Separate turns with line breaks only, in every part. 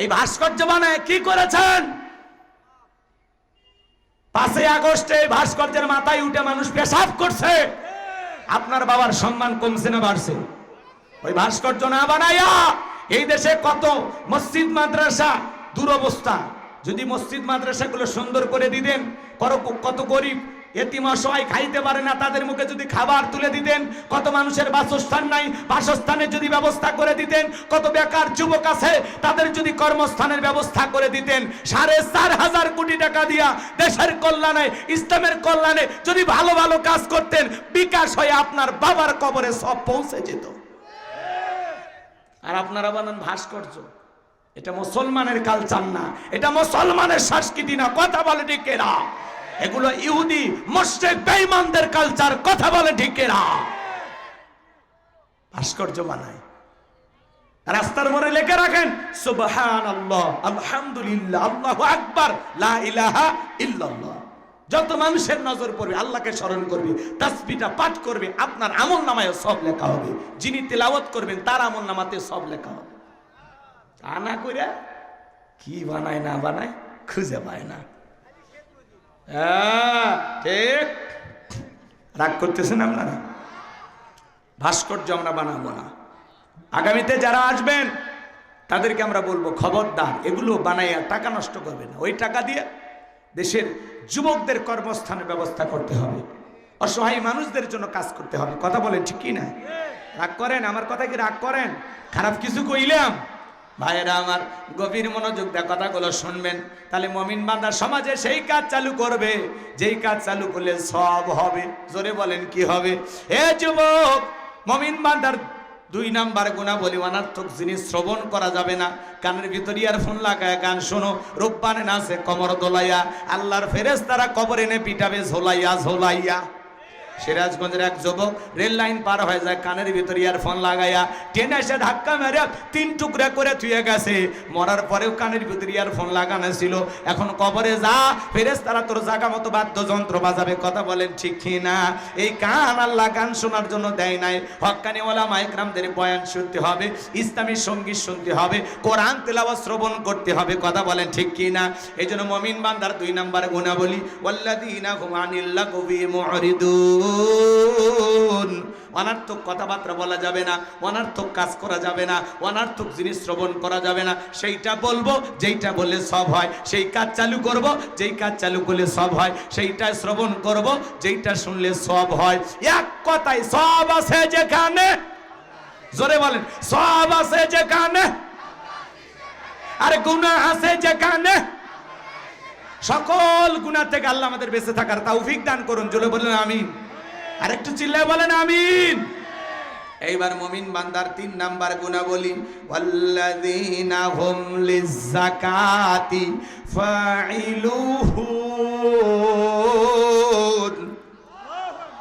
এই ভাস্কর্য বানায় কি করেছেন? 5ই আগস্টে ভাস্কর্যের মাথায় উঠে মানুষ পেশাব করছে। আপনার বাবার সম্মান কমছে না বাড়ছে? ওই ভাস্কর্য না বানাইয়া এই দেশে কত মসজিদ মাদ্রাসা দুরবস্থা। যদি মসজিদ মাদ্রাসাগুলো সুন্দর করে দিতেন, কত গরিব এতিম অসহায় খাইতে পারে না তাদের মুখে যদি খাবার তুলে দিতেন, কত মানুষের বাসস্থান নাই বাসস্থানের যদি ব্যবস্থা করে দিতেন, কত বেকার যুবক আছে তাদের যদি কর্মস্থানের ব্যবস্থা করে দিতেন, 4,500 কোটি টাকা দিয়া দেশের কল্যাণে ইসলামের কল্যাণে যদি ভালো ভালো কাজ করতেন, বিকাশ হয়ে আপনার বাবার কবরে সব পৌঁছে যেত। আর আপনারা বানান ভাস্কর্য। এটা মুসলমানের কালচার না, এটা মুসলমানের সংস্কৃতি না। কথা বলে ঠিক না? এগুলো ইহুদি মুশরিক বেঈমানদের কালচার। কথা বলে ঠিক না? ভাস্কর্য বানায়, রাস্তার মোড়ে লিখে রাখেন সুবহানাল্লাহ, আলহামদুলিল্লাহ, আল্লাহু আকবার, লা ইলাহা ইল্লাল্লাহ। যত মানুষের নজর পড়বে আল্লাহকে স্মরণ করবে, তাসবিহটা পাঠ করবে, আপনার আমলনামায় সব লেখা হবে। যিনি তেলাওয়াত করবেন তার আমলনামাতে সব লেখা হবে। তা না কইরা কি বানায় না বানায় খুঁজে পায় না। ঠিক রাগ করতেছেন আপনারা? ভাস্কর্য আমরা বানাবো না। আগামীতে যারা আসবেন তাদেরকে আমরা বলবো খবরদার এগুলো বানাইয়া টাকা নষ্ট করবে না। ওই টাকা দিয়ে দেশের যুবকদের কর্মস্থানের ব্যবস্থা করতে হবে, অসহায় মানুষদের জন্য কাজ করতে হবে। কথা বলেন ঠিক কি না? রাগ করেন? আমার কথা কি রাগ করেন? খারাপ কিছু কইলাম? ভাইয়েরা আমার গভীর মনোযোগ দিয়ে কথাগুলো শুনবেন, তাহলে মুমিন বান্দা সমাজে সেই কাজ চালু করবে যেই কাজ চালু করলে সব হবে। জোরে বলেন কি হবে? হে যুবক, মুমিন বান্দার 2 নাম্বার গুণাবলী, অনার্থক জিনিস শ্রবণ করা যাবে না। কানের ভিতর ইয়ারফোন লাগায় গান শোনো, রূপবানে নাচে কমর দোলাইয়া, আল্লাহর ফেরেশতারা কবর এনে পিটাবে ঝোলাইয়া ঝোলাইয়া। সিরাজগঞ্জের এক যুবক রেল লাইন পার হয়ে যায়, কানের ভিতর ইয়ারফোন লাগাইয়া ট্রেনে এসে ধাক্কা মেরে 3 টুকরা করে থুয়ে গেছে। মরার পরেও কানের ভিতর ইয়ারফোন লাগানো ছিল। এখন কবরে যা, ফেরেশতারা তোর জায়গা মতো বাদ্যযন্ত্র বাজাবে। কথা বলেন ঠিক কি না? এই কান আল্লাহ গান শোনার জন্য দেয় নাই। হক্কানি ওলামা ইকরামদের বয়ান শুনতে হবে, ইসলামী সঙ্গীত শুনতে হবে, কোরআন তেলাওয়াত শ্রবণ করতে হবে। কথা বলেন ঠিক কি না? এই জন্য মুমিন বান্দার 2 নাম্বার গুণাবলী ওয়াল্লাযীনা হুম আনিল লাগবি মুরিদুন। অনার্থক কথাবার্তা বলা যাবে না, অনার্থক কাজ করা যাবে না, অনার্থক জিনিস শ্রবণ করা যাবে না। সেইটা বলবো যেইটা বললে সব হয়, সেই কাজ চালু করব যেই কাজ চালু করলে সব হয়, সেইটা শ্রবণ করব যেইটা শুনলে সব হয়। এক কথায় সব আছে যেখানে, জোরে বলেন সব আছে যেখানে, আর গুনাহ আছে যেখানে। সকল গুনাহ থেকে আল্লাহ আমাদের বেঁচে থাকার তৌফিক দান করুন। জোরে বলেন আমিন। আর একটু চিল্লায় বলেন আমিন। এইবার মুমিন বান্দার 3 নাম্বার গুণাবলী ওয়াল্লাযীনা হুম লিয-যাকাতি ফাঈলুন।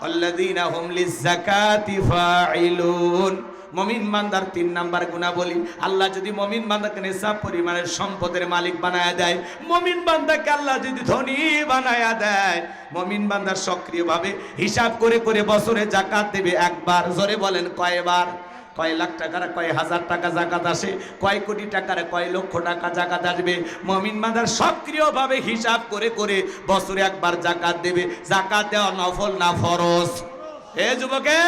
ওয়াল্লাযীনা হুম লিয-যাকাতি ফাঈলুন। মুমিন বান্দার 3 নাম্বার গুণাবলী, আল্লাহ যদি মুমিন বান্দাকে নিসাব পরিমাণের সম্পদের মালিক বানায়া দেয়, মুমিন বান্দাকে আল্লাহ যদি ধনী বানায়া দেয়, মুমিন বান্দা সক্রিয়ভাবে হিসাব করে করে বছরে যাকাত দেবে একবার। জোরে বলেন কয়বার? কয় লাখ টাকার কয় হাজার টাকা যাকাত আসে, কয় কোটি টাকার কয় লক্ষ টাকা যাকাত আসবে। মুমিন বান্দার সক্রিয়ভাবে হিসাব করে করে বছরে একবার যাকাত দেবে। যাকাত দেওয়া নফল না ফরজ? এ যুবকে,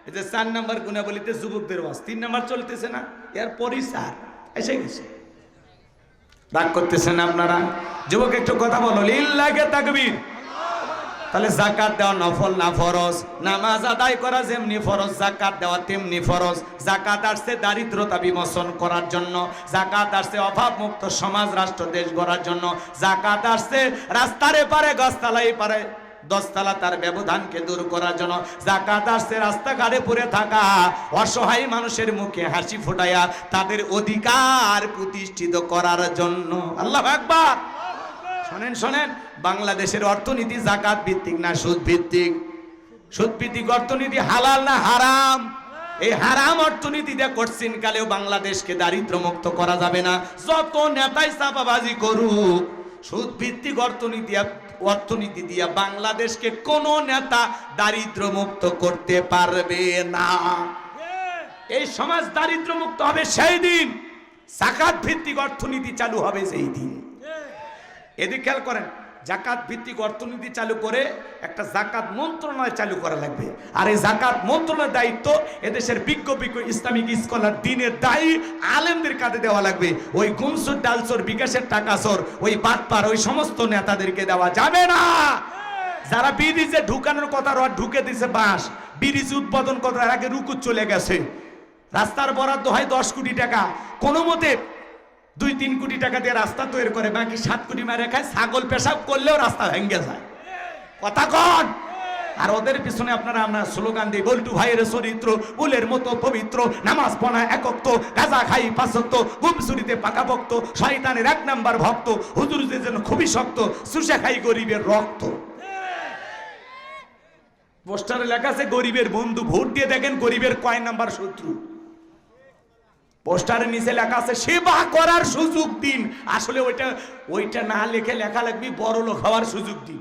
এই যে 4 নাম্বার গুণাবলীতে যুবকদের ওয়াজ, 3 নাম্বার চলতেছে না, এর পরিচার এসে গেছে। রাগ করতেছেন আপনারা? যুবক একটু কথা বলো, লিল্লাহি তাকবীর। তাহলে যাকাত দেওয়া নফল না ফরজ? নামাজ আদায় করা যেমনি ফরজ, যাকাত দেওয়া তেমনি ফরজ। যাকাত আসছে দারিদ্রতা বিমোচন করার জন্য, যাকাত আসছে অভাব মুক্ত সমাজ রাষ্ট্র দেশ গড়ার জন্য, যাকাত আসছে রাস্তার এপারে গাছতলায় পারে 10 তলা তার ব্যবধানকে দূর করার জন্য, যাকাত আসছে রাস্তাঘাটে পড়ে থাকা অসহায় মানুষের মুখে হাসি ফোটায়া তাদের অধিকার প্রতিষ্ঠিত করার জন্য। আল্লাহু আকবার। শোনেন শোনেন, বাংলাদেশের অর্থনীতি যাকাত ভিত্তিক না সুদ ভিত্তিক? সুদ ভিত্তিক অর্থনীতি হালাল না হারাম? এই হারাম অর্থনীতি দিয়ে কোশ্চিন কালেও বাংলাদেশকে দারিদ্র মুক্ত করা যাবে না। যত নেতাই চাপাবাজি করুক, সুদ ভিত্তিক অর্থনীতি দিয়া বাংলাদেশকে কোন নেতা দারিদ্র মুক্ত করতে পারবে না। এই সমাজ দারিদ্র মুক্ত হবে সেই দিন জাকাত ভিত্তিক অর্থনীতি চালু হবে সেই দিন। এদিকে খেয়াল করেন, জাকাত ভিত্তিক অর্থনীতি চালু করে একটা জাকাত মন্ত্রণালয় চালু করা লাগবে। আর এই জাকাত মন্ত্রণালয়ের দায়িত্ব এদেশের বিজ্ঞ ইসলামিক স্কলার দিনের দায়ী আলেমদের কাঁধে দেওয়া লাগবে। ওই গুমসুর ডালসোর বিকাশের টাকা সর ওই বাটপার ওই সমস্ত নেতাদেরকে দেওয়া যাবে না। যারা ব্রিজে ঢুকানোর কথা ঢুকে দিছে বাঁশ, ব্রিজ উদ্বোধন করার আগে রুকুত চলে গেছে। রাস্তার বরাদ্দ হয় 10 কোটি টাকা, কোনো মতে 2-3 কোটি টাকা দিয়ে রাস্তা তৈরি করে, বাকি 7 কোটি মারে খায়। ছাগল পেশাব করলেও রাস্তা ভেঙে যায়। কথা কন। আর ওদের পিছনে আপনারা আমরা স্লোগান দিই, বল্টু ভাইয়ের চরিত্র উলের মতো পবিত্র, নামাজ পড়া একক্ত, গাঁজা খাই 5 ওয়াক্ত, গুমসুরিতে পাকাপোক্ত, শয়তানের 1 নাম্বার ভক্ত, হুজুর যেন খুবই শক্ত, সুশা খাই গরিবের রক্ত। পোস্টারে লেখা আছে গরিবের বন্ধু, ভোট দিয়ে দেখেন গরিবের কয় নাম্বার শত্রু। পোস্টারের নিচে লেখা আছে সেবা করার সুযোগ দিন। আসলে ওইটা না লিখে লেখা লাগবে বড় লোক হওয়ার সুযোগ দিন।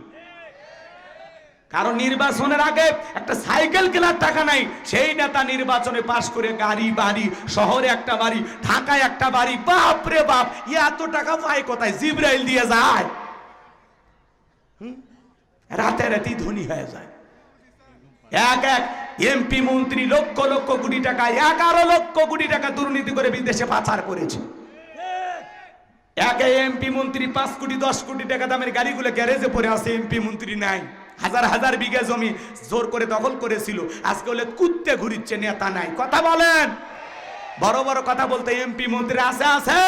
কারণ নির্বাচনের আগে একটা সাইকেল কেনার টাকা নাই, সেই নেতা নির্বাচনে পাশ করে গাড়ি বাড়ি, শহরে একটা বাড়ি, ঢাকায় একটা বাড়ি। বাপ রে বাপ, এত টাকা পায় কোথায়? জিব্রাইল দিয়ে যায়। রাতারাতি ধনী হয়ে যায়। এক এমপি মন্ত্রী লক্ষ লক্ষ কোটি টাকা, 11 লক্ষ কোটি টাকা দুর্নীতি করে বিদেশে পাচার করেছে। এক এমপি মন্ত্রী 5 কোটি 10 কোটি টাকা দামের গাড়িগুলো গ্যারেজে পড়ে আছে, এমপি মন্ত্রী নাই। হাজার হাজার বিঘা জমি জোর করে দখল করেছিল, আজকে হলে কুত্তে ঘুরিচ্ছে, নেতা নাই। কথা বলেন, বড় বড় কথা বলতে এমপি মন্ত্রী আছে।